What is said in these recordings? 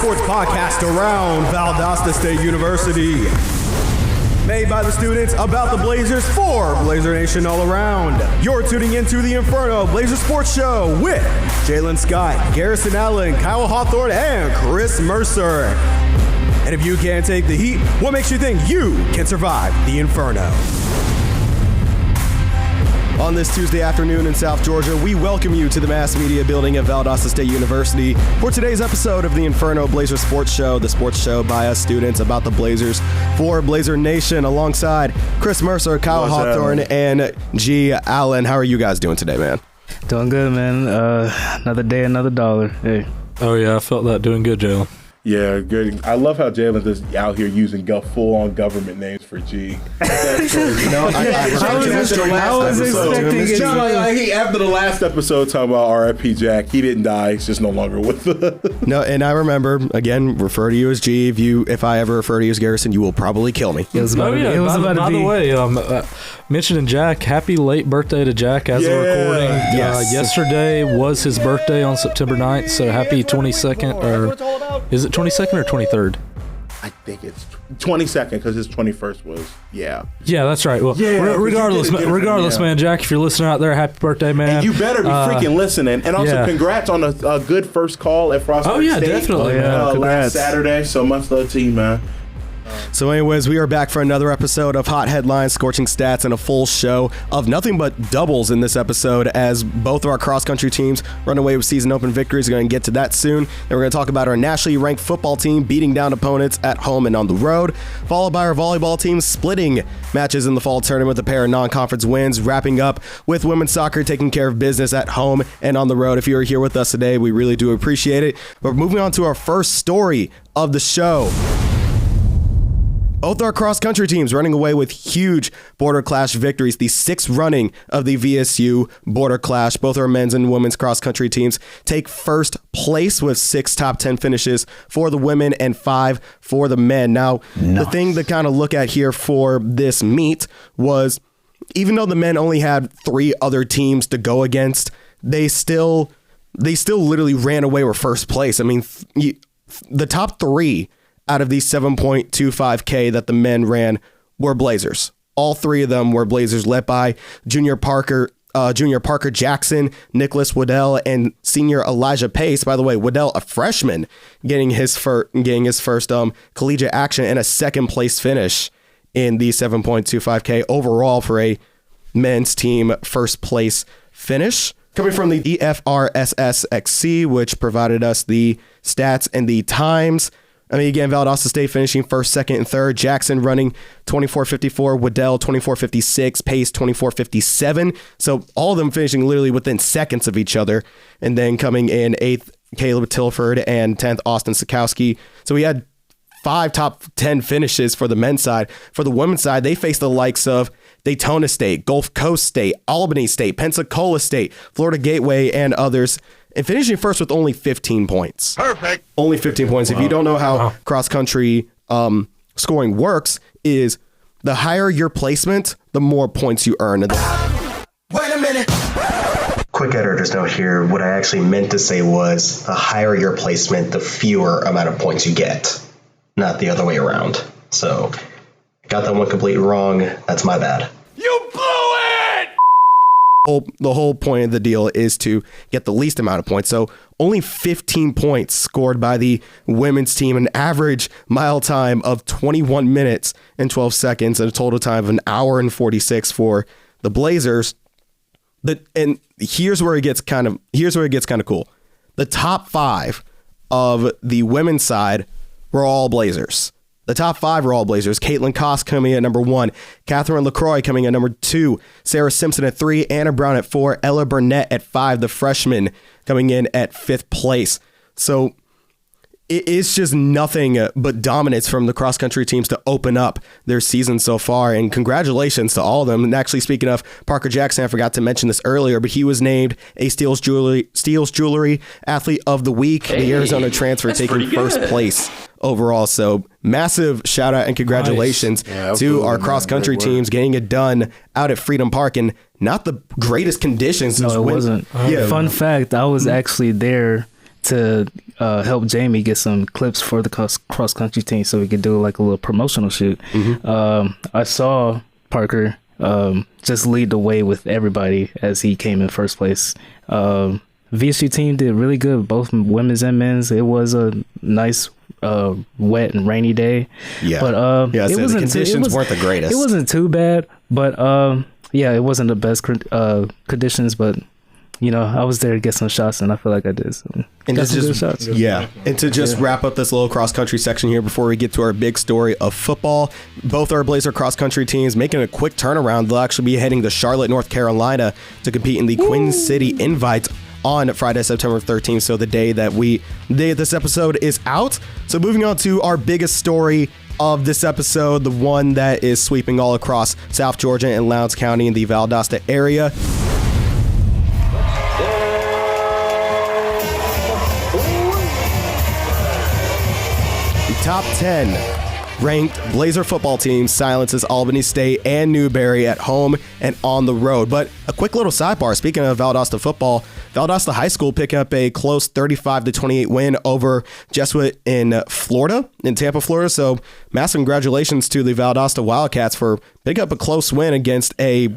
sports podcast around Valdosta State University. Made by the students, about the Blazers, for Blazer Nation all around. You're tuning into the Inferno Blazer Sports Show with Jalen Scott, Garrison Allen, Kyle Hawthorne, and Chris Mercer. And if you can't take the heat, what makes you think you can survive the Inferno? On this Tuesday afternoon in South Georgia, we welcome you to the Mass Media Building at Valdosta State University for today's episode of the Inferno Blazer Sports Show, the sports show by us students about the Blazers for Blazer Nation, alongside Chris Mercer, Kyle Hawthorne, and G. Allen. How are you guys doing today, man? Doing good, man. Another day, another dollar. Hey. Oh, yeah, I felt that. Doing good, Jalen. Yeah, good. I love how Jalen's just out here using full-on government names for G. That's crazy. I was expecting it. After the last episode talking about R.I.P. Jack, he didn't die. He's just no longer with us. No, and I remember, again, refer to you as G. If I ever refer to you as Garrison, you will probably kill me. By the way, mentioning Jack, happy late birthday to Jack as of recording. Yes. Yesterday was his birthday on September 9th, so happy 22nd, or is it 22nd or 23rd? I think it's 22nd because his 21st was, Yeah, that's right. Well, regardless, man, Jack, if you're listening out there, happy birthday, man. And you better be freaking listening. And also, congrats on a good first call at Frostburg State. Definitely. Last Saturday. So much love to you, man. So anyways, we are back for another episode of Hot Headlines, Scorching Stats, and a full show of nothing but doubles in this episode as both of our cross-country teams run away with season open victories. We're going to get to that soon. Then we're going to talk about our nationally ranked football team beating down opponents at home and on the road, followed by our volleyball team splitting matches in the fall tournament with a pair of non-conference wins, wrapping up with women's soccer taking care of business at home and on the road. If you're here with us today, we really do appreciate it. But moving on to our first story of the show. Both our cross-country teams running away with huge Border Clash victories, the sixth running of the VSU Border Clash. Both our men's and women's cross-country teams take first place with 6 top 10 finishes for the women and 5 for the men. Now, The thing to kind of look at here for this meet was, even though the men only had 3 other teams to go against, they still literally ran away with first place. I mean, the top 3 out of these 7.25K that the men ran were Blazers. All 3 of them were Blazers, led by Junior Parker Jackson, Nicholas Waddell, and senior Elijah Pace. By the way, Waddell, a freshman, getting his first collegiate action and a second place finish in the 7.25K overall for a men's team first place finish. Coming from the EFRSS XC, which provided us the stats and the times. I mean, again, Valdosta State finishing first, second, and third. Jackson running 24:54, Waddell 24:56, Pace 24:57. So all of them finishing literally within seconds of each other. And then coming in 8th, Caleb Tilford, and 10th, Austin Sikowski. So we had 5 top 10 finishes for the men's side. For the women's side, they faced the likes of Daytona State, Gulf Coast State, Albany State, Pensacola State, Florida Gateway, and others, and finishing first with only 15 points. Perfect. Only 15 points. Wow. If you don't know how cross-country scoring works, is the higher your placement, the more points you earn. Wait a minute. Quick editor's note here. What I actually meant to say was the higher your placement, the fewer amount of points you get, not the other way around. So, got that one completely wrong. That's my bad. You blew it! The whole point of the deal is to get the least amount of points. So only 15 points scored by the women's team, an average mile time of 21 minutes and 12 seconds, and a total time of an hour and 46 for the Blazers. And here's where it gets kind of cool. The top 5 of the women's side were all Blazers. The top 5 were all Blazers. Caitlin Koss coming in at number 1. Catherine LaCroix coming in at number 2. Sarah Simpson at 3. Anna Brown at 4. Ella Burnett at 5. The freshman coming in at 5th place. So it's just nothing but dominance from the cross-country teams to open up their season so far. And congratulations to all of them. And actually, speaking of Parker Jackson, I forgot to mention this earlier, but he was named a Steele's Jewelry Athlete of the Week. The Arizona transfer taking first place overall. So massive shout out and congratulations to our cross-country teams getting it done out at Freedom Park in not the greatest conditions. No, it wasn't. Fun fact, I was actually there to help Jamie get some clips for the cross country team so we could do like a little promotional shoot. I saw Parker just lead the way with everybody as he came in first place. VSU team did really good, both women's and men's. It was a nice wet and rainy day. Yeah. But yeah, so the conditions weren't the greatest. It wasn't too bad, but yeah, it wasn't the best conditions, but you know, I was there to get some shots, and I feel like I did. So and got some just, good shots. Yeah. And to just wrap up this little cross country section here before we get to our big story of football, both our Blazer cross country teams making a quick turnaround. They'll actually be heading to Charlotte, North Carolina to compete in the Queen City Invite on Friday, September 13th. So the day this episode is out. So moving on to our biggest story of this episode, the one that is sweeping all across South Georgia and Lowndes County in the Valdosta area. Top 10 ranked Blazer football team silences Albany State and Newberry at home and on the road. But a quick little sidebar, speaking of Valdosta football, Valdosta High School picking up a close 35-28 win over Jesuit in Tampa, Florida. So massive congratulations to the Valdosta Wildcats for picking up a close win against a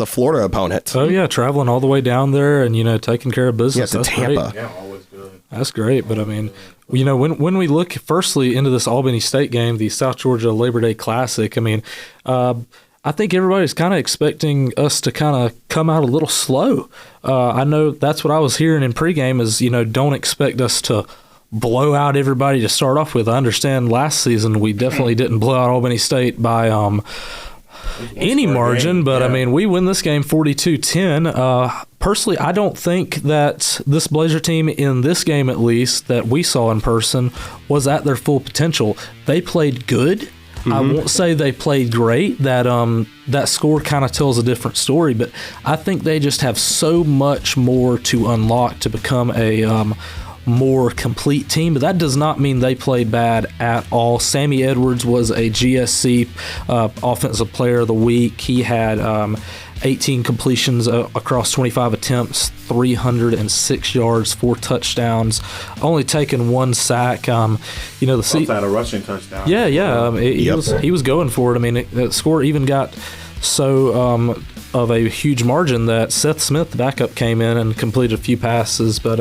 Florida opponent. Oh yeah, traveling all the way down there and, you know, taking care of business. Yeah, to Tampa. Great. Yeah, always good. That's great. But I mean, you know, when we look firstly into this Albany State game, the South Georgia Labor Day Classic, I mean, I think everybody's kind of expecting us to kind of come out a little slow. I know that's what I was hearing in pregame is, you know, don't expect us to blow out everybody to start off with. I understand last season we definitely didn't blow out Albany State by any margin, but I mean, we win this game 42-10. Personally, I don't think that this Blazer team in this game, at least, that we saw in person, was at their full potential. They played good. I won't say they played great. That score kind of tells a different story, but I think they just have so much more to unlock to become a more complete team. But that does not mean they played bad at all. Sammy Edwards was a GSC Offensive Player of the Week. He had 18 completions across 25 attempts, 306 yards, 4 touchdowns, only taking 1 sack. You know, outside a rushing touchdown. Yeah. He was going for it. I mean, the score even got so of a huge margin that Seth Smith, the backup, came in and completed a few passes. But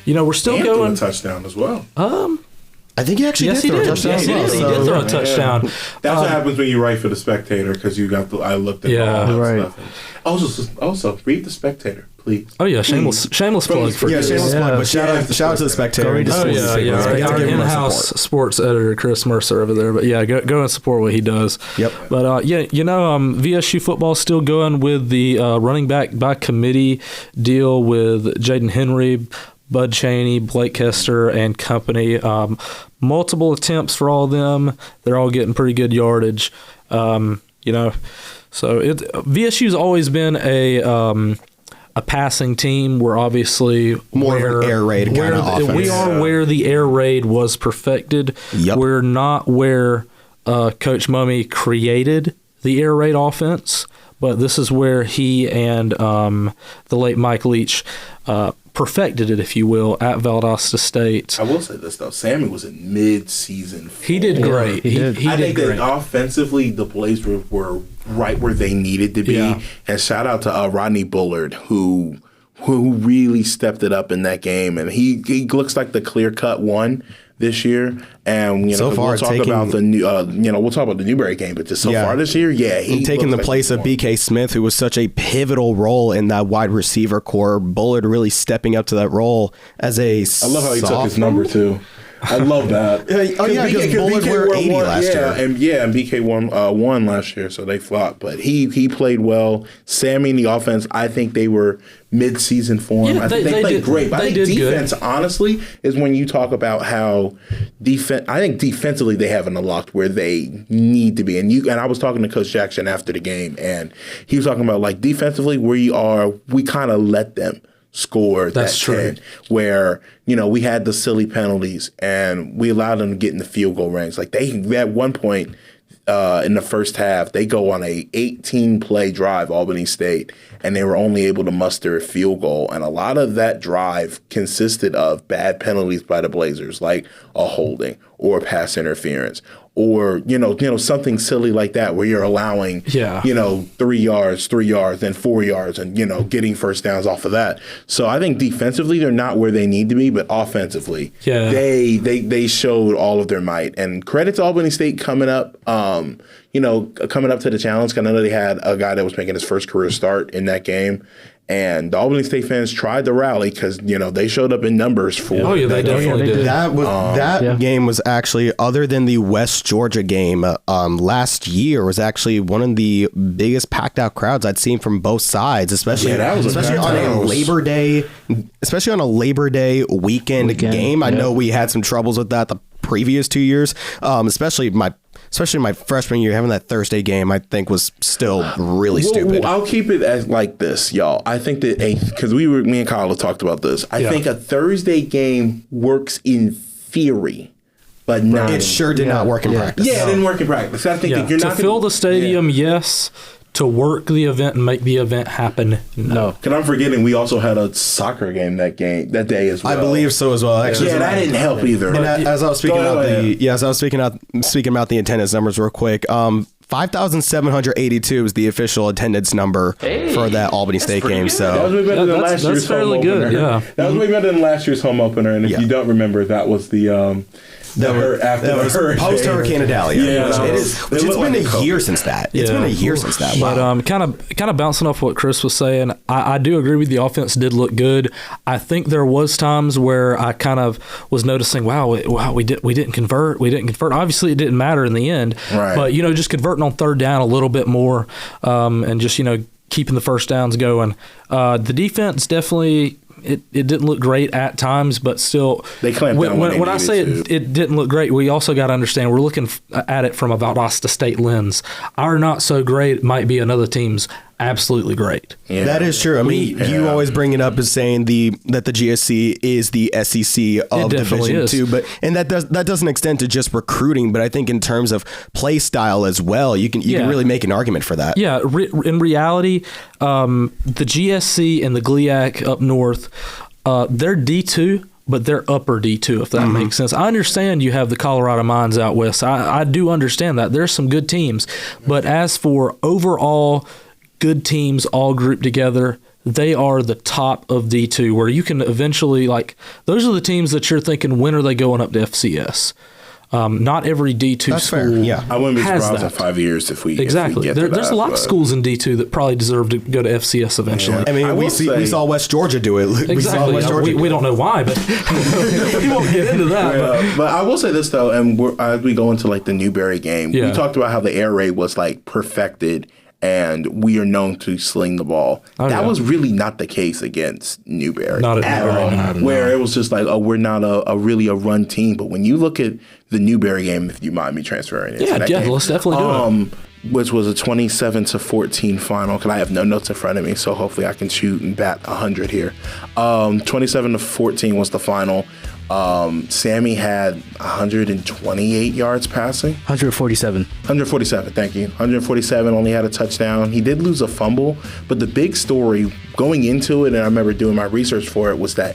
you know, we're still and going. Threw a touchdown as well. I think he actually did throw a touchdown. Yes, he did throw a touchdown. That's what happens when you write for the Spectator, because you got I looked at all that stuff. Also, read the Spectator, please. Oh yeah, shameless plug for shameless plug. But shout out to the Spectator. Our in-house sports editor Chris Mercer over there. But yeah, go and support what he does. Yep. But yeah, you know, VSU football still going with the running back by committee deal with Jaden Henry, Bud Chaney, Blake Kester, and company. Multiple attempts for all of them. They're all getting pretty good yardage. You know, so VSU's always been a passing team. We're obviously more of an air raid kind of offense. We are where the air raid was perfected. Yep. We're not where Coach Mumme created the air raid offense, but this is where he and the late Mike Leach perfected it, if you will, at Valdosta State. I will say this, though. Sammy was in mid-season form. He did great. I think that offensively, the plays were right where they needed to be. Yeah. And shout out to Rodney Bullard, who really stepped it up in that game. And he looks like the clear-cut one this year. And we'll talk about the Newberry game, but just so far this year, he's taking the place of BK Smith, who was such a pivotal role in that wide receiver core. Bullard really stepping up to that role as a I love how he took his number too. I love that. Because Bullard were 80 last year. And BK won last year, so they flopped. But he played well. Sammy in the offense, I think they were mid-season form. Yeah, I think they played great. But I think defense, honestly, is when you talk about how I think defensively they haven't unlocked where they need to be. And I was talking to Coach Jackson after the game, and he was talking about, like, defensively we kind of let them score. That's true. Where, we had the silly penalties and we allowed them to get in the field goal range. Like at one point, in the first half, they go on a 18-play drive, Albany State, and they were only able to muster a field goal. And a lot of that drive consisted of bad penalties by the Blazers, like a holding or pass interference, or something silly like that, where you're allowing 3 yards, then 4 yards, and getting first downs off of that. So I think defensively they're not where they need to be, but offensively they showed all of their might. And credit to Albany State coming up to the challenge. 'Cause I know they had a guy that was making his first career start in that game. And the Albany State fans tried to rally because, they showed up in numbers for they definitely did. That game was actually, other than the West Georgia game last year, was actually one of the biggest packed out crowds I'd seen from both sides, especially on a Labor Day weekend game. I know we had some troubles with that the previous 2 years, especially my freshman year. Having that Thursday game, I think, was still really stupid. I'll keep it as like this, y'all. I think that because me and Kyle talked about this. I think a Thursday game works in theory, but not. It sure did not work in practice. Yeah, it didn't work in practice. I think that you're not to fill the stadium. Yes. To work the event and make the event happen, no. Because I'm forgetting, we also had a soccer game that day as well. I believe so as well. Actually, that didn't help either. And as I was speaking about the attendance numbers real quick, 5,782 is the official attendance number for that Albany State game. So that was way better than last year's home opener. Yeah, that was way better than last year's home opener. And if you don't remember, that was the. That was post Hurricane Idalia. It's been a year since that. It's been a year since that. Wow. But kind of bouncing off what Chris was saying, I do agree with the offense did look good. I think there was times where I kind of was noticing, we didn't convert. Obviously, it didn't matter in the end. Right. But just converting on third down a little bit more, and just keeping the first downs going. The defense definitely. It didn't look great at times, but still. They clamped down when I say it didn't look great, we also got to understand we're looking at it from a Valdosta State lens. Our not so great might be another team's absolutely great. Yeah. That is true. I mean, you always bring it up as saying that the GSC is the SEC of Division II, and that doesn't extend to just recruiting, but I think in terms of play style as well, you can really make an argument for that. Yeah, in reality, the GSC and the GLIAC up north, they're D2. But they're upper D2, if that makes sense. I understand you have the Colorado Mines out west. I do understand that. There's some good teams. But as for overall good teams all grouped together, they are the top of D2, where you can eventually, those are the teams that you're thinking, when are they going up to FCS? Not every D2 school fair. Yeah. I wouldn't be surprised in that. 5 years if we exactly. If we get There's a lot of schools in D2 that probably deserve to go to FCS eventually. Yeah. I mean, we saw West Georgia do it. Exactly. We don't know why, but we won't get into that. Yeah. But I will say this though, and as we go into the Newberry game, we talked about how the air raid was perfected. And we are known to sling the ball. That was really not the case against Newberry not at all. Where it was just we're not a really run team. But when you look at the Newberry game, if you mind me transferring it, that game, let's definitely do it. Which was a 27-14 final. Because I have no notes in front of me, so hopefully I can shoot and bat 100 here. 27-14 was the final. Sammy had 128 yards passing. 147. 147, thank you. 147, only had a touchdown. He did lose a fumble, but the big story going into it, and I remember doing my research for it, was that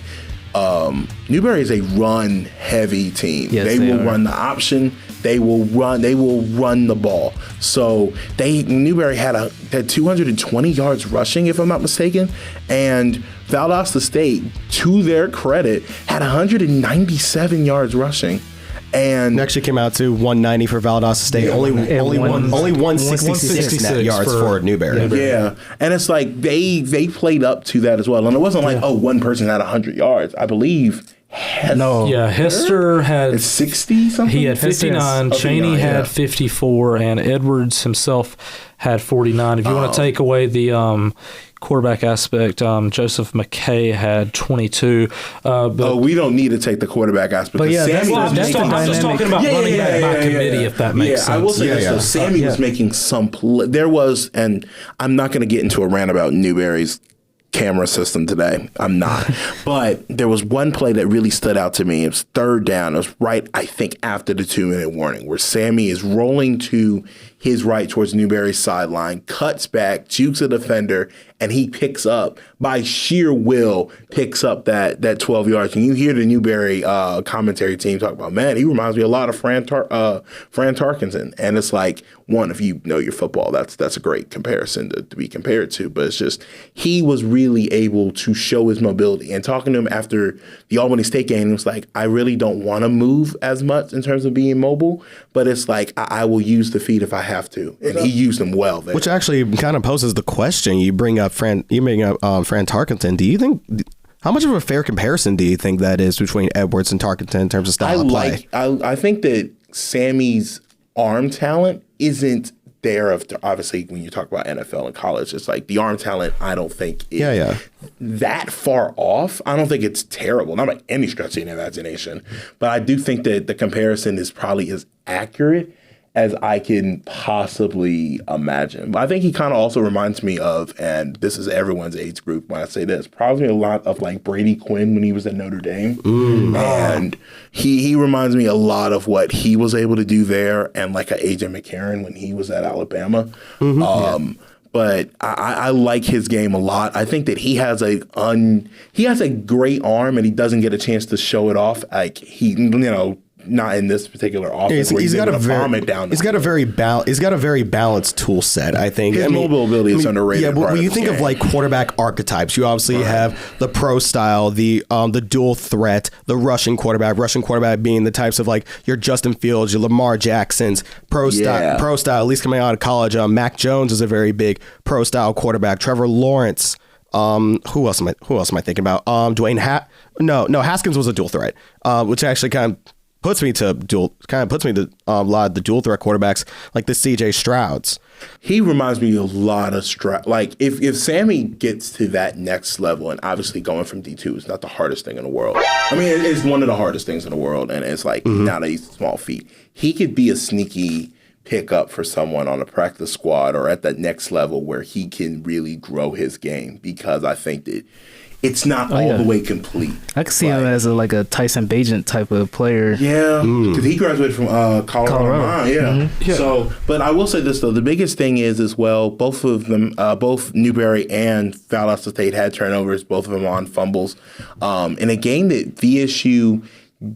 Newberry is a run-heavy team. Yes, they will run the option. They will run the ball. So Newberry had 220 yards rushing, if I'm not mistaken, and Valdosta State, to their credit, had 197 yards rushing. And it actually came out to 190 for Valdosta State. Only 166 net yards for Newberry. Yeah, and it's they played up to that as well. And it wasn't one person had 100 yards. I believe. Hester had 60 something. He had 59. Cheney had 54, and Edwards himself had 49. If you want to take away the quarterback aspect, Joseph McKay had 22. We don't need to take the quarterback aspect. But I'm just talking about running back by committee, if that makes sense. I will say this though. Sammy was making some. There was, and I'm not going to get into a rant about Newberry's camera system today. I'm not. But there was one play that really stood out to me. It was third down. It was right, I think, after the 2-minute warning, where Sammy is rolling to his right towards Newberry's sideline, cuts back, jukes a defender, and he picks up, by sheer will, picks up that 12 yards. And you hear the Newberry commentary team talk about, man, he reminds me a lot of Fran Tarkenton. And it's like, one, if you know your football, that's a great comparison to be compared to. But it's just, he was really able to show his mobility. And talking to him after the Albany State game, it was like, I really don't want to move as much in terms of being mobile, but it's like, I will use the feet if I have to. And he used them well there. Which actually kind of poses the question. You bring up Fran Tarkenton. Do you think, how much of a fair comparison do you think that is between Edwards and Tarkenton in terms of style of play? I think that Sammy's arm talent isn't there. Obviously, when you talk about NFL and college, it's like the arm talent, I don't think is that far off. I don't think it's terrible, not by any stretch of the imagination. But I do think that the comparison is probably as accurate as I can possibly imagine. But I think he kind of also reminds me of, and this is everyone's age group when I say this, probably a lot of like Brady Quinn when he was at Notre Dame. And he reminds me a lot of what he was able to do there, and like a A.J. McCarron when he was at Alabama. But I like his game a lot. I think that he has a great arm, and he doesn't get a chance to show it off. Like not in this particular offense. He's got a very balanced tool set, I think. His mobility is underrated. Yeah, but when you think of like quarterback archetypes, you obviously have the pro style, the dual threat, the rushing quarterback being the types of like your Justin Fields, your Lamar Jacksons, pro style, at least coming out of college. Mac Jones is a very big pro style quarterback. Trevor Lawrence. Who else am I thinking about? Haskins was a dual threat, which actually kind of puts me to a lot of the dual threat quarterbacks like the C.J. Strouds. He reminds me a lot of Stroud. Like if Sammy gets to that next level, and obviously going from D2 is not the hardest thing in the world. I mean, it's one of the hardest things in the world, and it's like not a small feat. He could be a sneaky pickup for someone on a practice squad or at that next level where he can really grow his game, because I think that it's not all the way complete. I could see him as a Tyson Bagent type of player. Yeah, because he graduated from Colorado. So, but I will say this though: the biggest thing is as well, both of them, both Newberry and Valdosta State had turnovers. Both of them on fumbles. In a game that VSU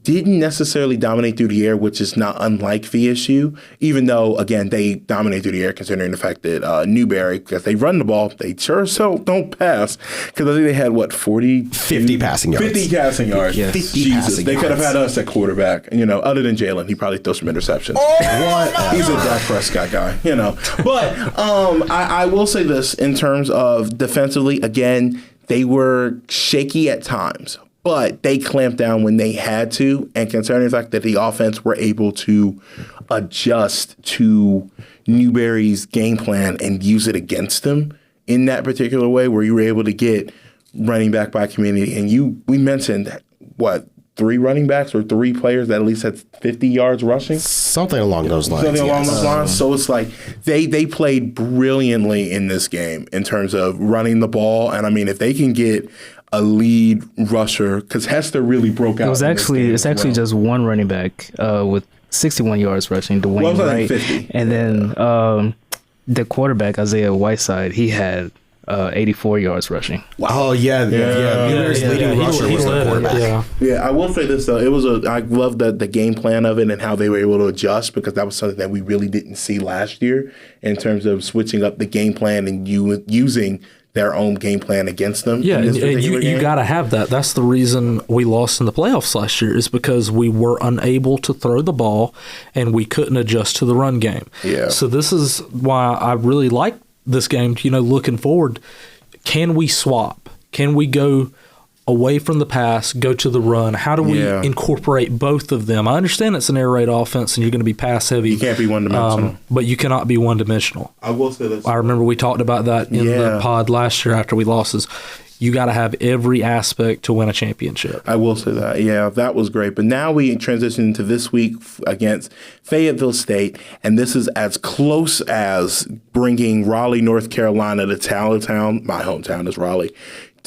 didn't necessarily dominate through the air, which is not unlike VSU, even though, again, they dominate through the air considering the fact that Newberry, because they run the ball, they sure don't pass, because I think they had, 50 passing yards. 50 passing yards. Yes. 50 Jesus, passing they yards. could have had us at quarterback, other than Jalen. He probably throws some interceptions. He's a Dak Prescott guy, But I will say this in terms of defensively, again, they were shaky at times, but they clamped down when they had to, and considering the fact that the offense were able to adjust to Newberry's game plan and use it against them in that particular way, where you were able to get running back by community. And we mentioned, 3 running backs or 3 players that at least had 50 yards rushing? Something along those lines. So it's like they played brilliantly in this game in terms of running the ball. And I mean, if they can get a lead rusher, because Hester really broke out. It's actually just one running back with 61 yards rushing, Dwayne Wright. 50. And then the quarterback, Isaiah Whiteside, he had 84 yards rushing. Wow. Oh, yeah. Newberry's leading rusher was the quarterback. Yeah, I will say this, though. I love the game plan of it and how they were able to adjust, because that was something that we really didn't see last year in terms of switching up the game plan and using their own game plan against them. Yeah, and you got to have that. That's the reason we lost in the playoffs last year, is because we were unable to throw the ball and we couldn't adjust to the run game. Yeah. So this is why I really like this game, looking forward. Can we swap? Can we go away from the pass, go to the run? How do we incorporate both of them? I understand it's an air raid offense and you're going to be pass heavy. You can't be one-dimensional. But you cannot be one-dimensional. I will say this. I remember we talked about that in the pod last year after we lost this. You got to have every aspect to win a championship. I will say that. Yeah, that was great. But now we transition into this week against Fayetteville State, and this is as close as bringing Raleigh, North Carolina to Titletown, my hometown is Raleigh,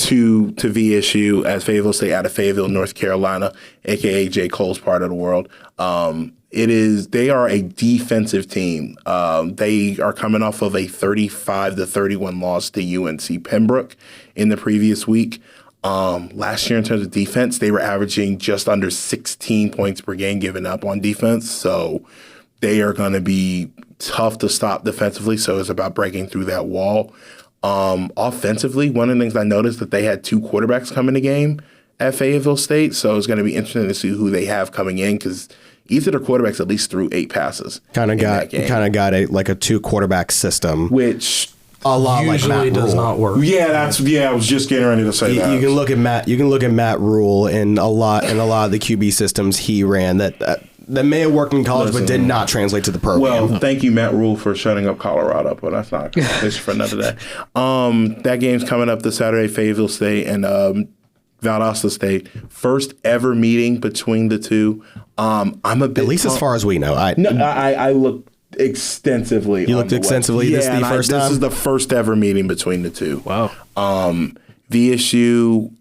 to VSU as Fayetteville State out of Fayetteville, North Carolina, aka J. Cole's part of the world. They are a defensive team. They are coming off of a 35-31 loss to UNC Pembroke in the previous week. Last year in terms of defense, they were averaging just under 16 points per game given up on defense. So they are going to be tough to stop defensively. So it's about breaking through that wall. Offensively, one of the things I noticed that they had 2 quarterbacks come in the game at Fayetteville State. So it's going to be interesting to see who they have coming in because each of their quarterbacks at least threw 8 passes. Kind of got a 2 quarterback system, which a lot usually like Matt does Rule. not work. Yeah, I was just getting ready to say that. You can look at Matt Rule and a lot of the QB systems he ran that may have worked in college but did not translate to the program. Well, thank you, Matt Rule, for shutting up Colorado, but that's not a conversation for another day. That game's coming up this Saturday, Fayetteville State and Valdosta State. First ever meeting between the two. I'm a bit at least as far as we know. I looked extensively. You looked extensively. This is the first time? This is the first ever meeting between the two. Wow. VSU,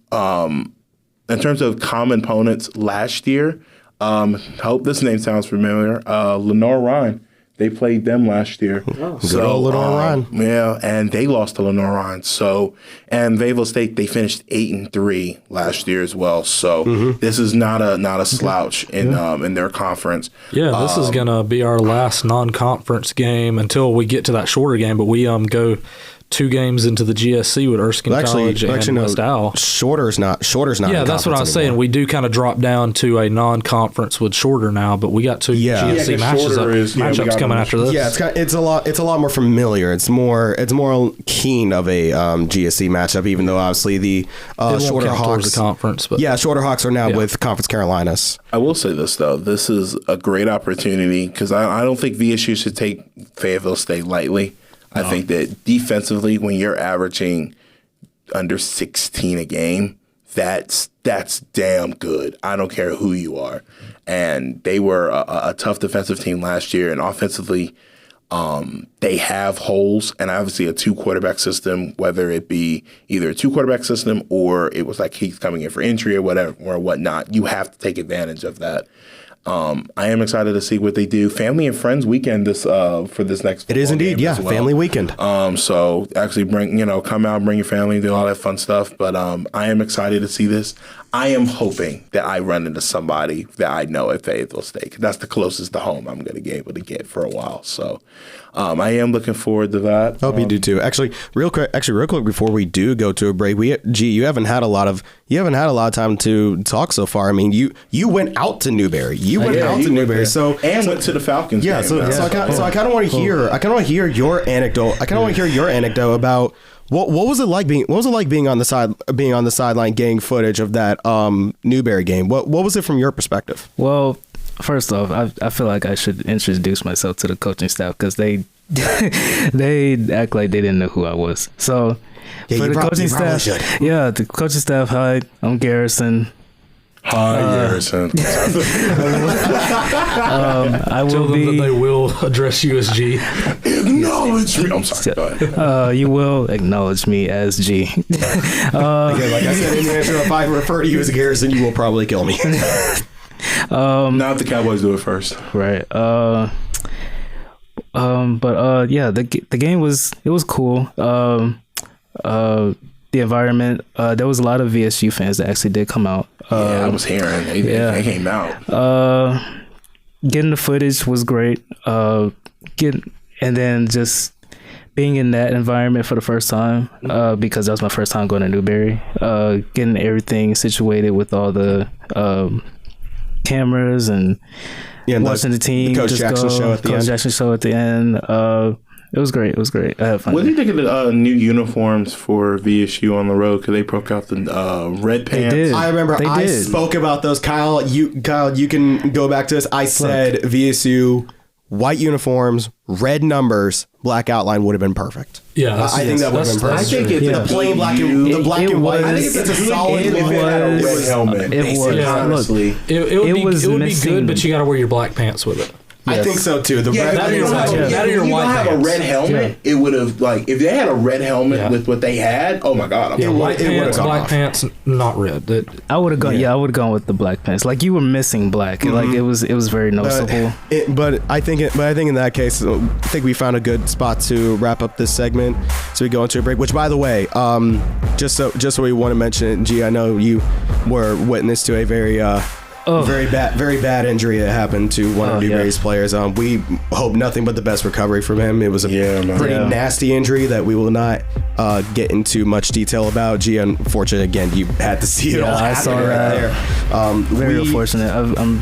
in terms of common opponents last year, I hope this name sounds familiar. Lenore Ryan. They played them last year. Good old Lenore Ryan. Yeah, and they lost to Lenore Ryan. So, and Fayetteville State, they finished 8-3 last year as well. So this is not a slouch in their conference. Yeah, this is gonna be our last non-conference game until we get to that shorter game. But we go 2 games into the GSC with Erskine College and West Al. Shorter's not. Yeah, that's what I was saying. We do kind of drop down to a non-conference with shorter now, but we got 2 GSC matchups coming after this. Yeah, it's a lot more familiar. It's more keen of a GSC matchup, even though obviously the Shorter Hawks, the conference, but Shorter Hawks are now with Conference Carolinas. I will say this though, this is a great opportunity because I don't think VSU should take Fayetteville State lightly. I think that defensively, when you're averaging under 16 a game, that's damn good. I don't care who you are. And they were a tough defensive team last year. And offensively, they have holes. And obviously a 2-quarterback system, whether it be either a 2-quarterback system or it was like he's coming in for injury or whatever or whatnot, you have to take advantage of that. I am excited to see what they do. Family and Friends weekend for this next. It is indeed, yeah, well. Family weekend. So actually come out, bring your family, do all that fun stuff. But I am excited to see this. I am hoping that I run into somebody that I know at Fayetteville State. 'Cause that's the closest to home I'm going to be able to get for a while. So I am looking forward to that. I hope you do too. Actually, real quick before we do go to a break, you haven't had a lot of time to talk so far. I mean, you went out to Newberry. You went out to Newberry. So and went to the Falcons. Yeah. Game, So I kind of want to hear. I kind of want to hear your anecdote. I kind of want to hear your anecdote about. What was it like being on the sideline getting footage of that Newberry game? What was it from your perspective? Well, first off, I feel like I should introduce myself to the coaching staff because they act like they didn't know who I was. So for the coaching staff, the coaching staff, hi, I'm Garrison. Hi, Garrison. I will Tell them that they will address you as G. Acknowledge me. I'm sorry. Go ahead. You will acknowledge me as G. Again, like I said in the intro, if I refer to you as Garrison, you will probably kill me. Not if the Cowboys do it first. Right. The game was cool. The environment, there was a lot of VSU fans that actually did come out. I was hearing they came out. Getting the footage was great. And then just being in that environment for the first time, because that was my first time going to Newberry. Getting everything situated with all the cameras and watching the team. The Coach Jackson show at the end. It was great. I had fun. What do you think of the new uniforms for VSU on the road? Because they broke out the red pants. They did. I remember I spoke about those. Kyle, you can go back to this. I said VSU white uniforms, red numbers, black outline would have been perfect. Yeah, I think that would have been perfect. I think it's the plain black and white. I think it's a solid look. Red helmet. It was. Honestly, it would be good, but you got to wear your black pants with it. I think so too. The Yeah, red if you don't have, That or if your you white don't have a pants. red helmet, it would have like if they had a red helmet with what they had. Oh my god! Yeah, white it would've pants, gone black off. pants, not red. I would have gone. Yeah, I would have gone with the black pants. Like you were missing black. Like it was very noticeable. But I think in that case, I think we found a good spot to wrap up this segment. So we go into a break. Which, by the way, just so we want to mention it, G, I know you were witness to a very very bad injury that happened to one of New Berry's players. We hope nothing but the best recovery from him. It was a pretty nasty injury that we will not get into much detail about. Gee, unfortunately, again, you had to see it all. I saw that. Very unfortunate. I'm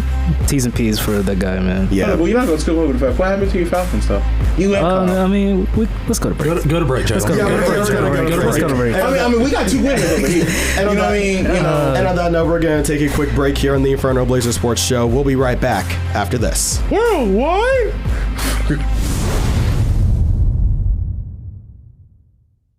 T's and P's for that guy, man. Yeah. Well, you're not going to skip over the fact. What happened to your Falcons stuff? You let I mean, let's go to break. Go to break, Jay. Let's go to break. I mean, we got two winners over here. And And on that note, we're going to take a quick break here on the Inferno Blazer Sports Show. We'll be right back after this. What?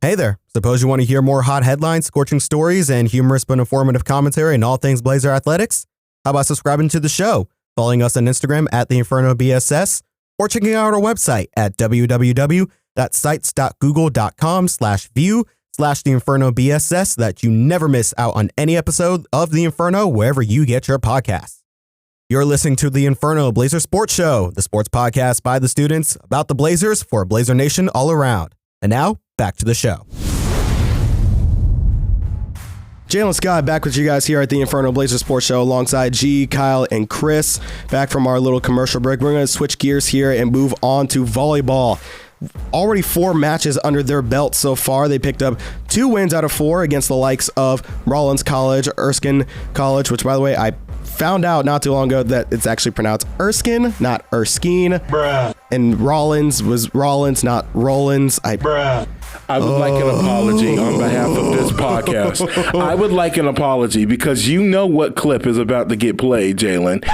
Hey there. Suppose you want to hear more hot headlines, scorching stories, and humorous but informative commentary on all things Blazer athletics? How about subscribing to the show, following us on Instagram at the Inferno B.S.S, or checking out our website at www.sites.google.com/view/the Inferno B.S.S so that you never miss out on any episode of the Inferno wherever you get your podcasts. You're listening to the Inferno Blazer Sports Show, the sports podcast by the students about the Blazers for Blazer Nation all around. And now, back to the show. Jalen Scott back with you guys here at the Inferno Blazer Sports Show alongside G, Kyle, and Chris. Back from our little commercial break. We're going to switch gears here and move on to volleyball. Already 4 matches under their belt so far. They picked up 2 wins out of 4 against the likes of Rollins College, Erskine College, which, by the way, I found out not too long ago that it's actually pronounced Erskine, not Erskine. Bruh. And Rollins was Rollins, not Rollins. I would like an apology on behalf of this podcast. I would like an apology because you know what clip is about to get played, Jalen.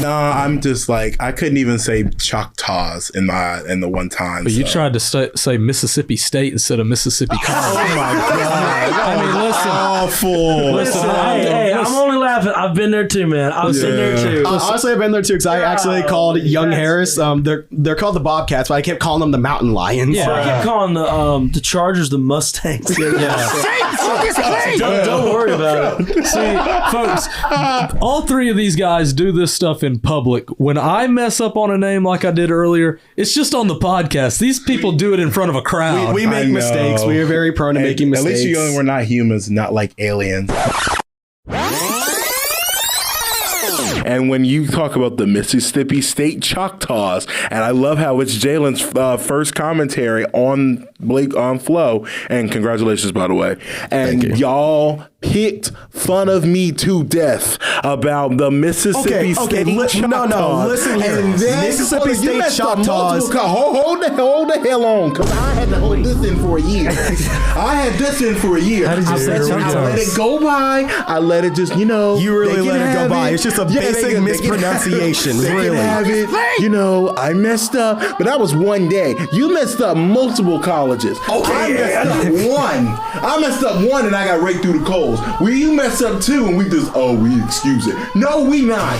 No, I'm just like, I couldn't even say Choctaws in the one time. But you tried to say Mississippi State instead of Mississippi College. Oh my God. I mean, listen. Awful. Listen, I'm only laughing. I've been there too, man. I was sitting there too. Honestly, I've been there too because I actually called Young Harris. They're called the Bobcats, but I kept calling them the Mountain Lions. Yeah, I kept calling the Chargers the Mustangs. Don't worry about it. See, folks, all 3 of these guys do this stuff in public. When I mess up on a name like I did earlier, it's just on the podcast. These people do it in front of a crowd. We make mistakes. We are very prone to making mistakes. At least we're not humans, not like aliens. And when you talk about the Mississippi State Choctaws, and I love how it's Jalen's first commentary on Flow, and congratulations, by the way. And y'all picked fun of me to death about the Mississippi State Choctaws. No, listen here. And then, Mississippi State Choctaws. Hold the hell on, because I had to hold this in for a year. How did you say Choctaws? I let it go by. I let it just, You really let it go by. It's just a basic mispronunciation, really. I messed up, but that was one day. You messed up multiple colleges. Okay, I messed up one and I got right through the coals. You messed up 2 and we excuse it. No, we not.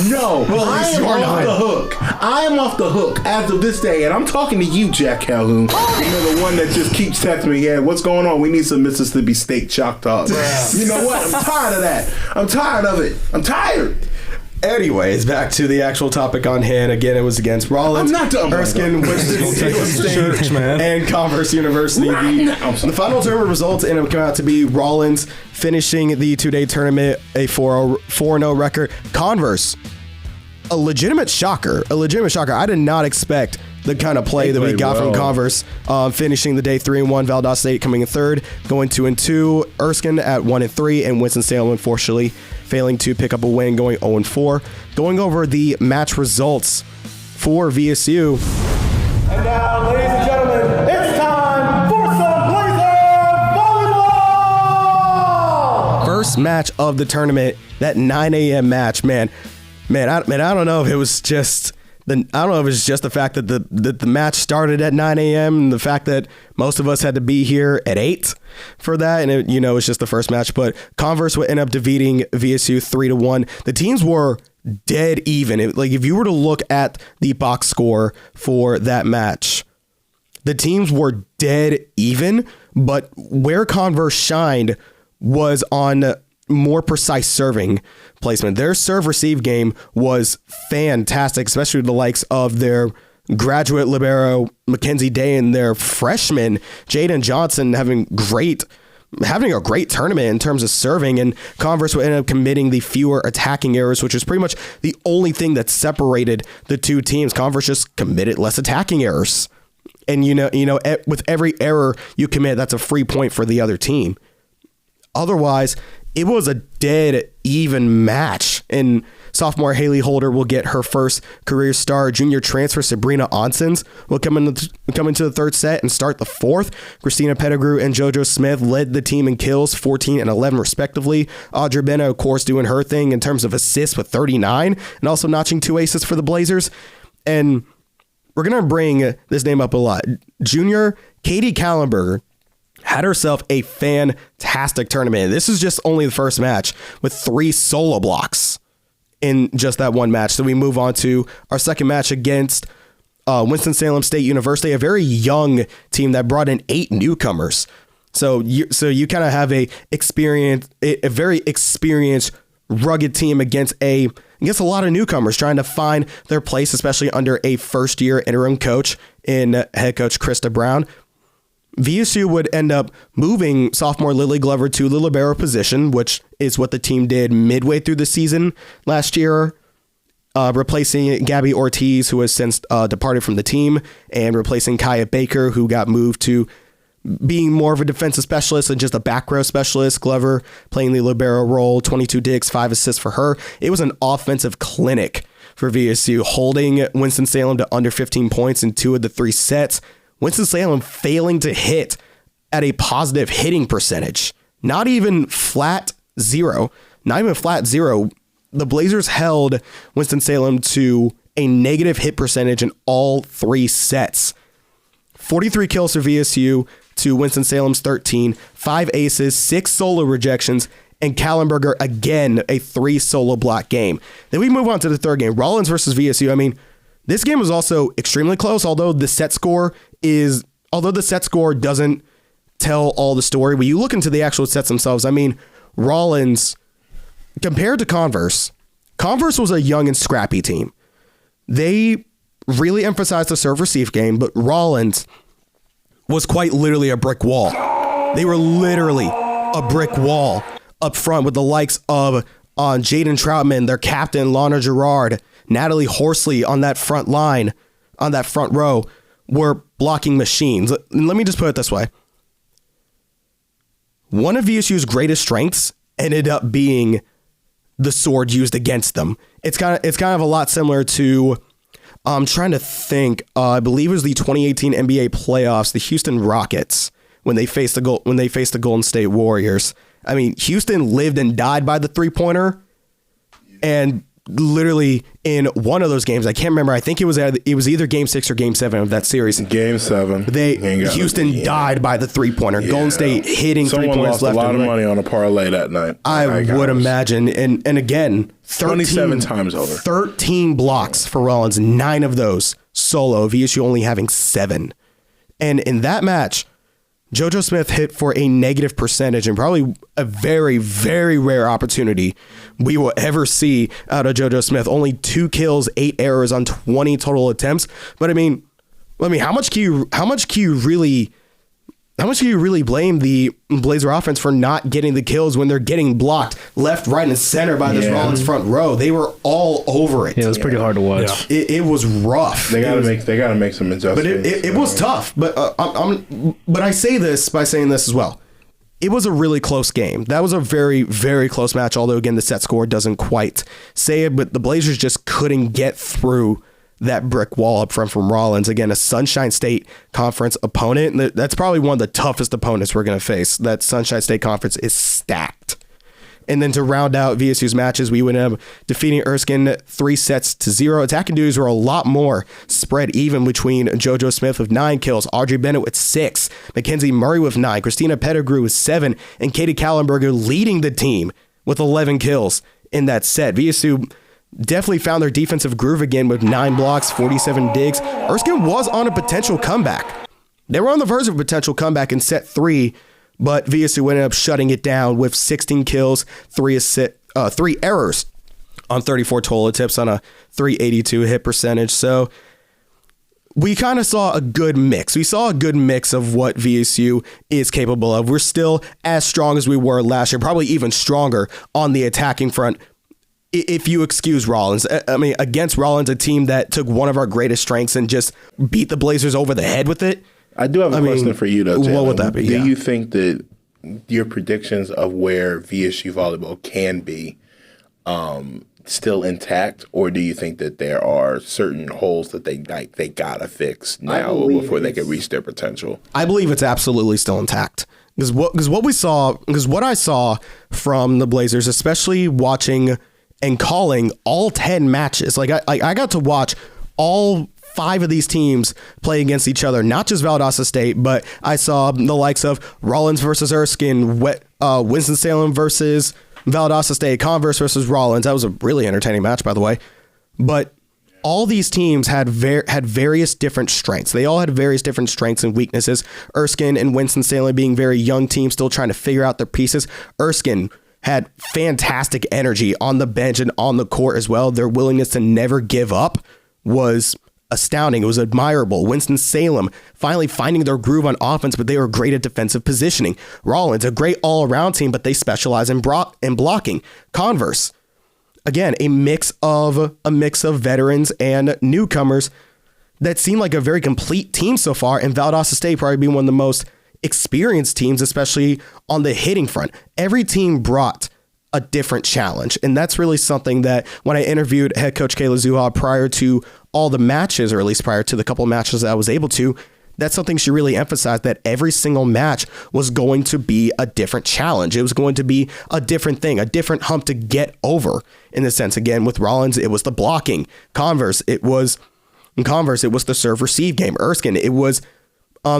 No, I am off the hook. I am off the hook as of this day, and I'm talking to you, Jack Calhoun. You're the one that just keeps texting me, yeah, what's going on? We need some Mississippi State Choctaws. You know what? I'm tired of that. I'm tired of it. I'm tired. Anyways, back to the actual topic on hand. Again, it was against Rollins, Erskine, Winston-Salem State, and Converse University. The final tournament results ended up coming out to be Rollins finishing the 2-day tournament a 4-0 record. Converse, a legitimate shocker. I did not expect the kind of play that we got from Converse, finishing the day 3-1. Valdosta State coming in 3rd, going 2-2. Erskine at 1-3, and Winston-Salem unfortunately failing to pick up a win, going 0-4. Going over the match results for VSU. And now, ladies and gentlemen, it's time for some Blazer volleyball! First match of the tournament, that 9 a.m. match, man, I don't know if it was just the fact that the match started at 9 a.m. and the fact that most of us had to be here at 8 for that, and it's just the first match. But Converse would end up defeating VSU 3-1. The teams were dead even. If you were to look at the box score for that match, the teams were dead even, but where Converse shined was on more precise serving placement. Their serve-receive game was fantastic, especially the likes of their graduate libero Mackenzie Day and their freshman Jaden Johnson having a great tournament in terms of serving, and Converse would end up committing the fewer attacking errors, which is pretty much the only thing that separated the two teams. Converse just committed less attacking errors. And with every error you commit, that's a free point for the other team. Otherwise, it was a dead even match. And sophomore Haley Holder will get her first career start. Junior transfer Sabrina Onsens will come into the third set and start the fourth. Christina Pettigrew and JoJo Smith led the team in kills, 14 and 11 respectively. Audrey Bennett, of course, doing her thing in terms of assists with 39 and also notching 2 aces for the Blazers. And we're going to bring this name up a lot. Junior Katie Kallenberger had herself a fantastic tournament. This is just only the first match with 3 solo blocks in just that one match. So we move on to our second match against Winston-Salem State University, a very young team that brought in 8 newcomers. So you kind of have a very experienced, rugged team against a lot of newcomers trying to find their place, especially under a first-year interim coach in head coach Krista Brown. VSU would end up moving sophomore Lily Glover to the libero position, which is what the team did midway through the season last year, replacing Gabby Ortiz, who has since departed from the team, and replacing Kaya Baker, who got moved to being more of a defensive specialist and just a back row specialist. Glover playing the libero role, 22 digs, 5 assists for her. It was an offensive clinic for VSU, holding Winston-Salem to under 15 points in 2 of the 3 sets. Winston-Salem failing to hit at a positive hitting percentage. Not even flat zero. The Blazers held Winston-Salem to a negative hit percentage in all 3 sets. 43 kills for VSU to Winston-Salem's 13, 5 aces, 6 solo rejections, and Kallenberger again a 3 solo block game. Then we move on to the third game, Rollins versus VSU. I mean, this game was also extremely close, although the set score doesn't tell all the story. When you look into the actual sets themselves, I mean, Rollins, compared to Converse was a young and scrappy team. They really emphasized the serve-receive game, but Rollins was quite literally a brick wall. They were literally a brick wall up front with the likes of Jaden Troutman, their captain, Lana Gerard, Natalie Horsley on that front line, on that front row, were blocking machines. Let me just put it this way. One of VSU's greatest strengths ended up being the sword used against them. It's kind of a lot similar to, I'm trying to think, I believe it was the 2018 NBA playoffs, the Houston Rockets, when they faced the Golden State Warriors. I mean, Houston lived and died by the 3-pointer, and literally in one of those games, I can't remember. I think it was either Game 6 or Game 7 of that series. Game 7. Houston died by the 3-pointer. Yeah. Golden State hitting 3 points left. Someone lost a lot of money on a parlay that night. I would imagine. And again, 27 times over. 13 blocks for Rollins, 9 of those solo. VSU only having 7. And in that match, JoJo Smith hit for a negative percentage, and probably a very, very rare opportunity we will ever see out of JoJo Smith. Only 2 kills, 8 errors on 20 total attempts. But I mean, how much can you really blame the Blazer offense for not getting the kills when they're getting blocked left, right, and center by this Rollins front row? They were all over it. Yeah, it was pretty hard to watch. Yeah. It was rough. They gotta make some adjustments. But it was tough. But but I say this by saying this as well. It was a really close game. That was a very, very close match. Although again, the set score doesn't quite say it. But the Blazers just couldn't get through that brick wall up front from Rollins. Again, a Sunshine State Conference opponent. That's probably one of the toughest opponents we're going to face. That Sunshine State Conference is stacked. And then to round out VSU's matches, we would end up defeating Erskine 3-0. Attacking duties were a lot more spread even between JoJo Smith with 9 kills, Audrey Bennett with 6, Mackenzie Murray with 9, Christina Pettigrew with 7, and Katie Kallenberger leading the team with 11 kills in that set. VSU definitely found their defensive groove again with 9 blocks, 47 digs. Erskine was on a potential comeback. They were on the verge of a potential comeback in set 3, but VSU ended up shutting it down with 16 kills, 3 errors on 34 total attempts on a 382 hit percentage. So we kind of saw a good mix. We saw a good mix of what VSU is capable of. We're still as strong as we were last year, probably even stronger on the attacking front, if you excuse Rollins. I mean, against Rollins, a team that took one of our greatest strengths and just beat the Blazers over the head with it. I do have a question for you, though, Jalen. What would that be? Do you think that your predictions of where VSU volleyball can be still intact, or do you think that there are certain holes that they gotta fix now before they can reach their potential? I believe it's absolutely still intact. Because what I saw from the Blazers, especially watching and calling all 10 matches, like I got to watch all 5 of these teams play against each other, not just Valdosta State, but I saw the likes of Rollins versus Erskine, Winston-Salem versus Valdosta State, Converse versus Rollins. That was a really entertaining match, by the way. But all these teams had various different strengths. They all had various different strengths and weaknesses. Erskine and Winston-Salem being very young teams, still trying to figure out their pieces. Erskine had fantastic energy on the bench and on the court as well. Their willingness to never give up was astounding. It was admirable. Winston-Salem finally finding their groove on offense, but they were great at defensive positioning. Rollins, a great all-around team, but they specialize in blocking. Converse, again, a mix of veterans and newcomers that seemed like a very complete team so far, and Valdosta State probably being one of the most experienced teams, especially on the hitting front. Every team brought a different challenge, and that's really something that when I interviewed head coach Kayla Zuha prior to all the matches, or at least prior to the couple of matches that I was able to, that's something she really emphasized, that every single match was going to be a different challenge. It was going to be a different thing, a different hump to get over. In the sense, again, with Rollins, it was the blocking. Converse, it was the serve-receive game. Erskine, it was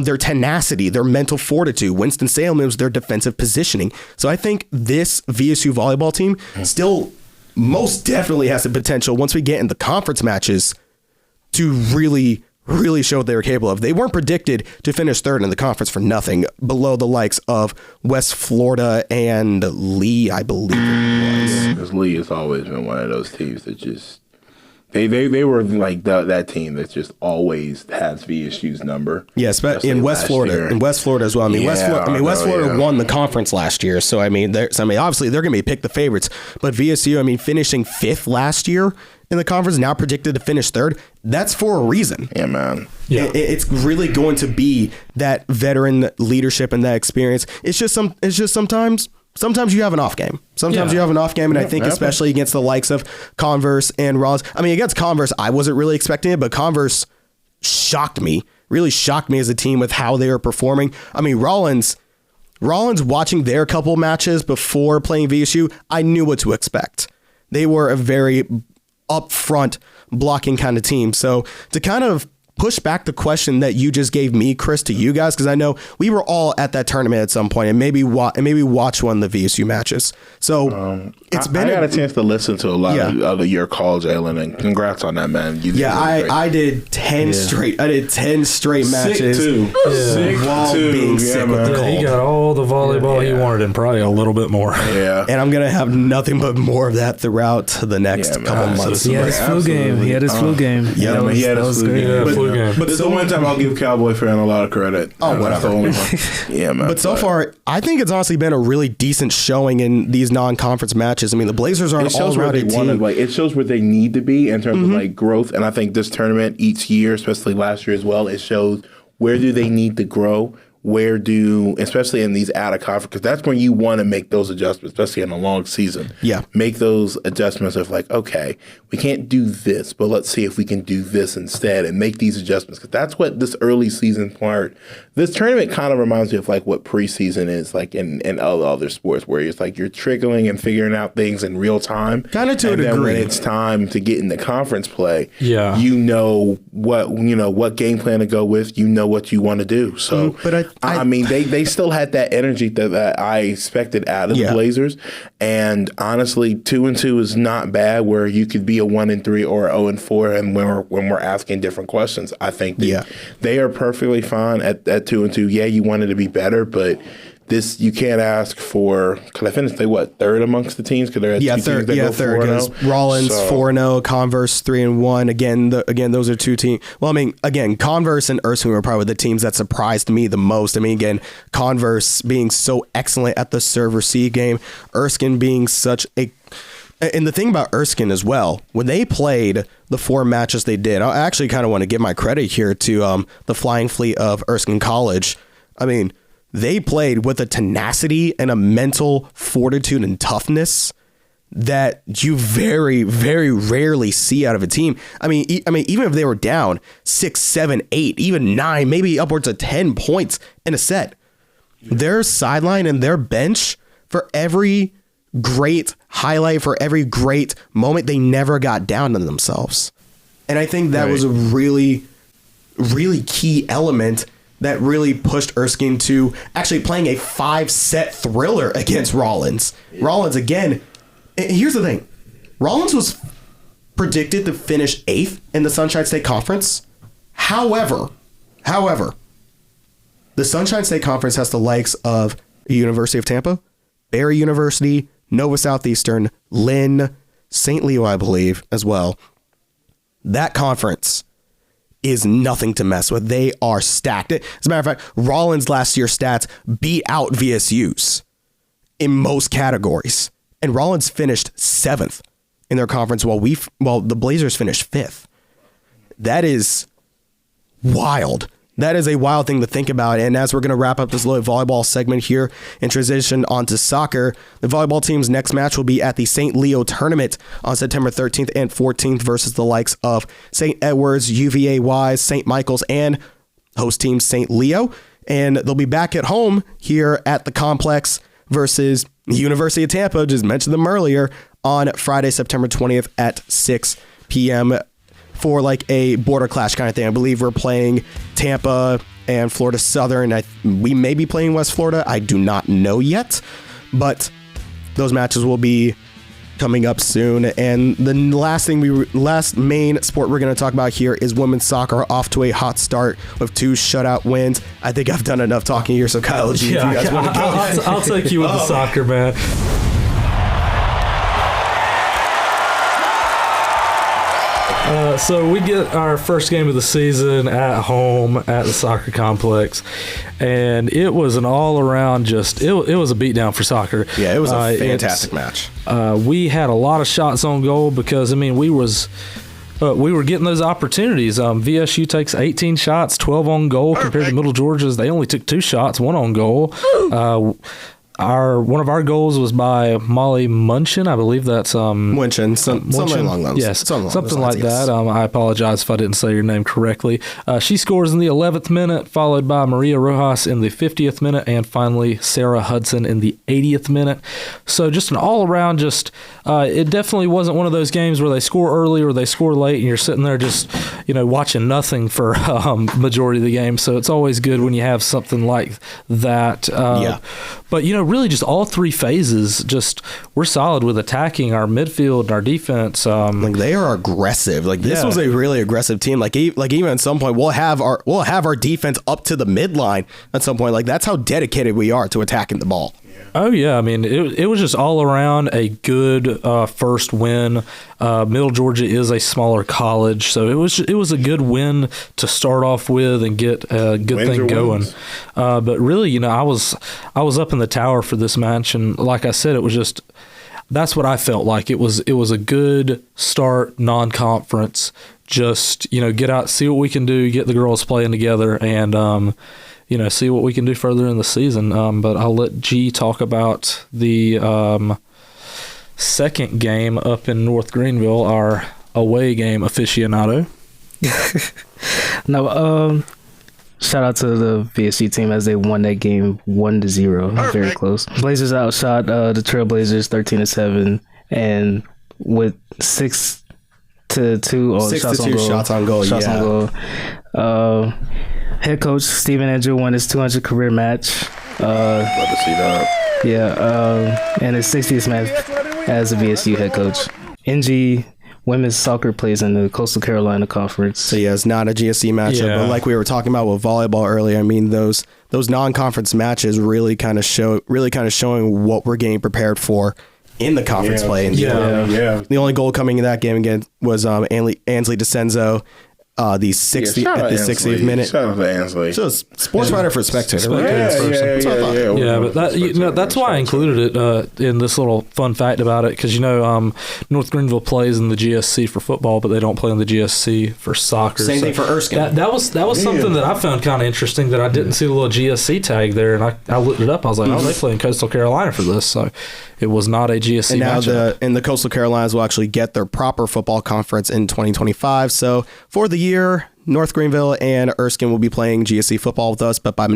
their tenacity, their mental fortitude. Winston-Salem, it was their defensive positioning. So I think this VSU volleyball team still most definitely has the potential, once we get in the conference matches, to really show what they were capable of. They weren't predicted to finish 3rd in the conference for nothing, below the likes of West Florida and Lee, I believe it was. Because Lee has always been one of those teams that just they were like that team that just always has VSU's number. Yes, but in West Florida, as well. I mean, West Florida won the conference last year, so obviously they're going to be picked the favorites. But VSU, finishing 5th last year in the conference, now predicted to finish 3rd. That's for a reason. Yeah, man. Yeah. It's really going to be that veteran leadership and that experience. It's just sometimes you have an off game. You have an off game, and I think especially against the likes of Converse and Rollins. Against Converse, I wasn't really expecting it, but Converse really shocked me as a team with how they were performing. Rollins, watching their couple matches before playing VSU, I knew what to expect. They were a very upfront blocking kind of team. So to kind of push back the question that you just gave me, Chris, to you guys, because I know we were all at that tournament at some point and maybe watch one of the VSU matches. So I got a chance to listen to a lot of your calls, Jalen, and congrats on that, man. I did 10 straight. I did 10 straight matches. Sick too. Being sick with the cold. He got all the volleyball he wanted and probably a little bit more. Yeah. And I'm gonna have nothing but more of that throughout the next couple months. He had his flu game. He had his flu game. Yeah, he had his flu game. But it's the one time I'll give Cowboy fan a lot of credit. Oh, whatever. Yeah, man. But so far, I think it's honestly been a really decent showing in these non-conference matches. The Blazers are an all-around team. It shows where they need to be in terms of growth. And I think this tournament each year, especially last year as well, it shows where do they need to grow. Especially in these out of conference, because that's when you want to make those adjustments, especially in a long season. Yeah. Make those adjustments of okay, we can't do this, but let's see if we can do this instead and make these adjustments. Because that's what this early season part, this tournament kind of reminds me of what preseason is in other sports, where it's you're trickling and figuring out things in real time. Kind of to a degree. And then when it's time to get into conference play, yeah, you know what game plan to go with, you know what you want to do. So, but I mean, they still had that energy that I expected out of the Blazers. And honestly, 2-2 is not bad where you could be a 1-3 or 0-4. And when we're asking different questions, I think they are perfectly fine at 2-2. Yeah, you wanted to be better, but this you can't ask for. Because I finished third amongst the teams? Because they're at third. Because Rollins 4-0, Converse 3-1. Again, those are two teams. Well, I mean, again, Converse and Erskine were probably the teams that surprised me the most. I mean, again, Converse being so excellent at the serve-receive game, Erskine being such a. And the thing about Erskine as well, when they played the 4 matches they did, I actually kind of want to give my credit here to the Flying Fleet of Erskine College. I mean, they played with a tenacity and a mental fortitude and toughness that you very, very rarely see out of a team. I mean, even if they were down 6, 7, 8, even 9, maybe upwards of 10 points in a set, their sideline and their bench for every great highlight, for every great moment, they never got down on themselves. And I think that was a really, really key element that really pushed Erskine to actually playing a 5-set thriller against Rollins. Rollins, again, here's the thing. Rollins was predicted to finish 8th in the Sunshine State Conference. However, the Sunshine State Conference has the likes of University of Tampa, Barry University, Nova Southeastern, Lynn, St. Leo, I believe, as well. That conference is nothing to mess with. They are stacked. As a matter of fact, Rollins last year's stats beat out VSU's in most categories. And Rollins finished 7th in their conference while the Blazers finished 5th. That is wild. That is a wild thing to think about. And as we're going to wrap up this little volleyball segment here and transition onto soccer, the volleyball team's next match will be at the St. Leo tournament on September 13th and 14th versus the likes of St. Edwards, UVA-Wise, St. Michael's, and host team St. Leo. And they'll be back at home here at the complex versus the University of Tampa, just mentioned them earlier, on Friday, September 20th at 6 p.m. for like a border clash kind of thing. I believe we're playing Tampa and Florida Southern. We may be playing West Florida. I do not know yet, but those matches will be coming up soon. And the last main sport we're going to talk about here is women's soccer, off to a hot start with 2 shutout wins. I think I've done enough talking here, so Kyle G, if you guys want to go. I'll take you with the soccer, man. So we get our first game of the season at home at the soccer complex, and it was an all-around it was a beatdown for soccer. Yeah, it was a fantastic match. We had a lot of shots on goal because, I mean, we were getting those opportunities. VSU takes 18 shots, 12 on goal, compared to Middle Georgia's. They only took 2 shots, 1 on goal. One of our goals was by Molly Munchin. I believe that's Munchin, something along those. Yes, something like that. I apologize if I didn't say your name correctly. She scores in the 11th minute, followed by Maria Rojas in the 50th minute, and finally Sarah Hudson in the 80th minute. So just an all-around, it definitely wasn't one of those games where they score early or they score late, and you're sitting there just watching nothing for majority of the game. So it's always good when you have something like that. But really just all 3 phases, we're solid with attacking our midfield and our defense. They are aggressive. This was a really aggressive team. Even at some point we'll have our defense up to the midline at some point. That's how dedicated we are to attacking the ball. Oh, yeah. I mean, it was just all around a good first win. Middle Georgia is a smaller college, so it was a good win to start off with and get a good thing going. But really, I was up in the tower for this match, and like I said, it was just that's what I felt like. It was a good start, non-conference. Just get out, see what we can do, get the girls playing together, and see what we can do further in the season. But I'll let G talk about the second game up in North Greenville, our away game aficionado. No, shout out to the VSU team as they won that game 1-0. Very close. Blazers outshot the Trailblazers 13-7, and with 6-2 shots on goal. Head coach Steven Andrew won his 200 career match. Love to see that. Yeah, and his 60th match as a VSU head coach. NG women's soccer plays in the Coastal Carolina Conference. So yeah, it's not a GSC matchup, but like we were talking about with volleyball earlier, I mean those non-conference matches really kind of showing what we're getting prepared for in the conference play. And the only goal coming in that game again was Ansley DeCenzo. The 60th minute. Shout out to Ansley. So sports writer for Spectator. But that's why I included it in this little fun fact about it, because North Greenville plays in the GSC for football, but they don't play in the GSC for soccer. Same thing for Erskine. That was something that I found kind of interesting, that I didn't see the little GSC tag there, and I looked it up. I was like, they play in Coastal Carolina for this, so it was not a GSC and now matchup. the Coastal Carolinas will actually get their proper football conference in 2025. So for the year, North Greenville and Erskine will be playing GSC football with us, but by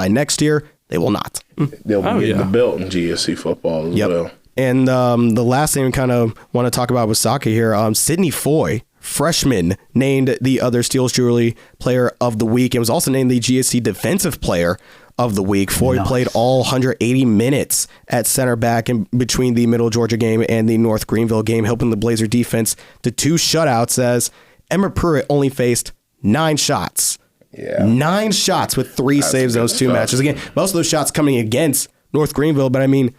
next year they will not. They'll be getting the belt in GSC football as well. And the last thing we kind of want to talk about with soccer here, Sydney Foy, freshman, named the other Steel's Jewelry Player of the Week, and was also named the GSC Defensive Player of the Week. Foy played all 180 minutes at center back in between the Middle Georgia game and the North Greenville game, helping the Blazer defense to 2 shutouts, as Emma Pruitt only faced 9 shots. Yeah. 9 shots with 3 saves those 2 matches. Again, most of those shots coming against North Greenville, but I mean,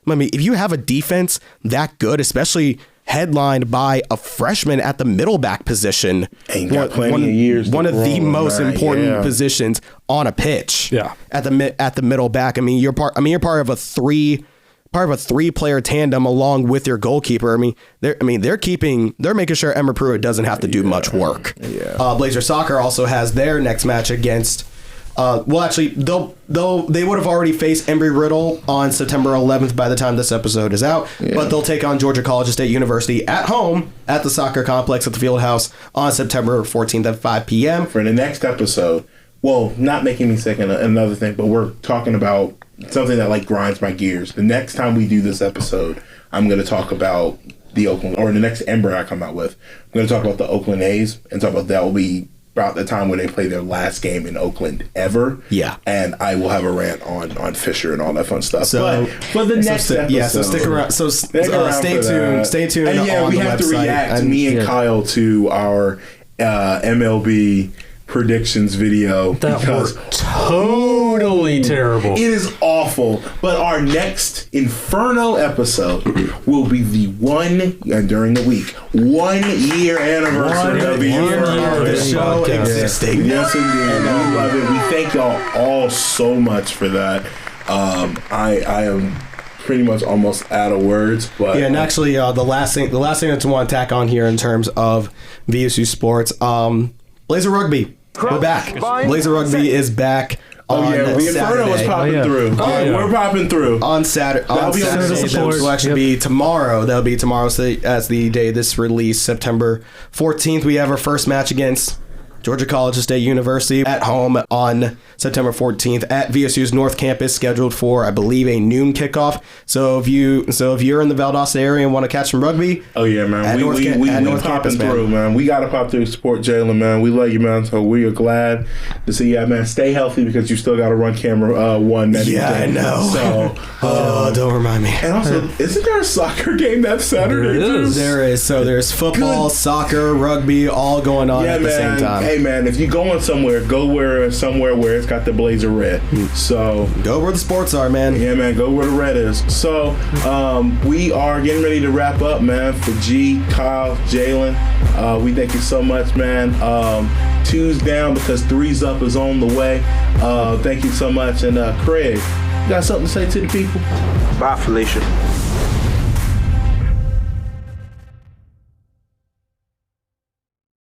if you have a defense that good, especially headlined by a freshman at the middle back position, one of the most important positions on a pitch. Yeah. At the middle back. I mean, you're part of a 3-player tandem along with your goalkeeper. They're making sure Emma Pruitt doesn't have to do much work. Yeah. Blazer Soccer also has their next match against. They would have already faced Embry-Riddle on September 11th by the time this episode is out, but they'll take on Georgia College State University at home at the soccer complex at the Fieldhouse on September 14th at 5 p.m. For the next episode, well, not making me sick another thing, but we're talking about something that grinds my gears. The next time we do this episode, I'm going to talk about the Oakland, or the next Ember I come out with, I'm going to talk about the Oakland A's and talk about that will be about the time when they play their last game in Oakland ever. Yeah. And I will have a rant on Fisher and all that fun stuff. So for the next episode. So stick around. So stay tuned. And we have to react, me and Kyle, to our MLB predictions video. That was totally terrible. It is awful. But our next Inferno episode will be the during the week 1 year anniversary of the Inferno show existing. Yes, indeed. We love it. We thank y'all all so much for that. I am pretty much almost out of words, but and actually, the last thing that I want to tack on here in terms of VSU sports, Blazer Rugby. We're back. Blazer Rugby is back. The Inferno was popping through. We're popping through on Saturday. That will actually be tomorrow. That'll be tomorrow as the day this release, September 14th. We have our first match against Georgia College State University at home on September 14th at VSU's North Campus, scheduled for, I believe, a noon kickoff. So if you're in the Valdosta area and want to catch some rugby, man, we popping through, man. We gotta pop through, support Jalen, man. We love you, man. So we are glad to see you, man. Stay healthy because you still got to run camera one. I know. So don't remind me. And also, isn't there a soccer game that Saturday? There is. So there's football, soccer, rugby, all going on at the same time. Hey man, if you're going somewhere, go somewhere where it's got the Blazer red. So go where the sports are, man. Yeah, man, go where the red is. So we are getting ready to wrap up, man. For G, Kyle, Jalen, we thank you so much, man. 2's down because 3's up is on the way. Thank you so much, and Craig, you got something to say to the people? Bye, Felicia.